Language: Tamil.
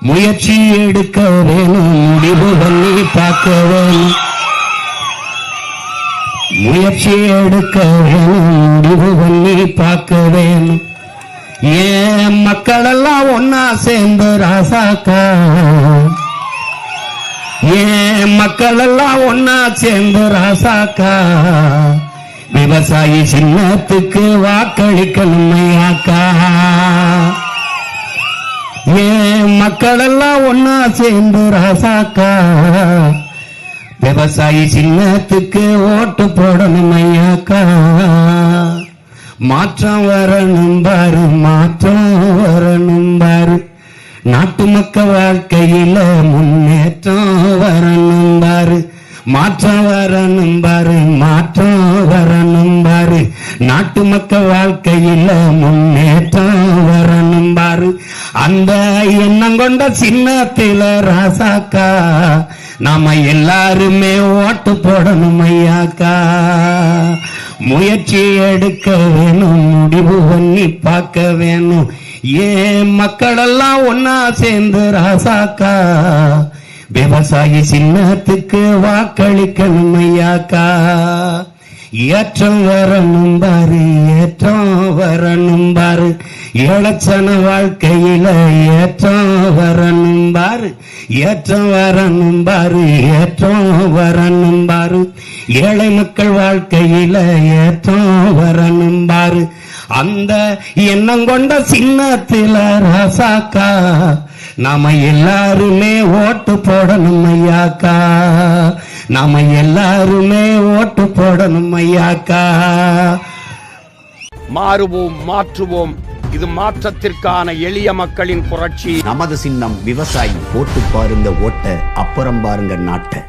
முயற்சி எடுக்க வேணும், முடிவு பண்ணி பார்க்க வேணும். முயற்சி எடுக்க வேணும், முடிவு பண்ணி பார்க்க வேணும். ஏன் மக்கள் எல்லாம் ஒன்னா சேர்ந்து ராசாக்கா, ஏன் மக்கள் எல்லாம் ஒன்னா சேர்ந்து ராசாக்கா, விவசாயி சின்னத்துக்கு வாக்களிக்கணும் ஐயாக்கா. ஏன் மக்கள் எல்லாம் ஒன்னா சேர்ந்து ராசாக்கா, விவசாயி சின்னத்துக்கு ஓட்டு போடணும் ஐயாக்கா. மாற்றம் வரணும் பாரு, மாற்றம் வரணும் பாரு, நாட்டு மக்கள் வாழ்க்கையில முன்னேற்றம் வரணும் பாரு. மாற்றம் வரணும் பாரு, மாற்றம் வரணும் பாரு, நாட்டு மக்கள் வாழ்க்கையில முன்னேற்றம் வரணும் பாரு. அந்த எண்ணம் கொண்ட சின்னத்தில ராசாக்கா, நாம எல்லாருமே ஓட்டு போடணும் ஐயாக்கா. முயற்சி எடுக்க வேணும், முடிவு பண்ணி பார்க்க வேணும். ஏன் மக்கள் எல்லாம் ஒன்னா சேர்ந்து ராசாக்கா, விவசாயி சின்னத்துக்கு வாக்களிக்கணும் ஐயாக்கா. ஏற்றம் வரணும் பாரு, ஏற்றம் வரணும் பாரு, ஏழச்சன வாழ்க்கையில ஏற்றம் வரணும் பாரு, ஏற்றம் வரணும் பாரு, ஏற்றம் வரணும் பாரு, ஏழை மக்கள் வாழ்க்கையில ஏற்றம் வரணும் பாரு. அந்த எண்ணம் கொண்ட சின்னத்தில ராசாக்கா, நாம எல்லாருமே ஓட்டு போடணும் ஐயாக்கா. நாம எல்லாருமே ஓட்டு போடணும் ஐயாக்கா. மாறுவோம், மாற்றுவோம். இது மாற்றத்திற்கான எளிய மக்களின் புரட்சி. நமது சின்னம் விவசாயி. ஓட்டு பாருங்க ஓட்ட, அப்புறம் பாருங்க நாட்டை.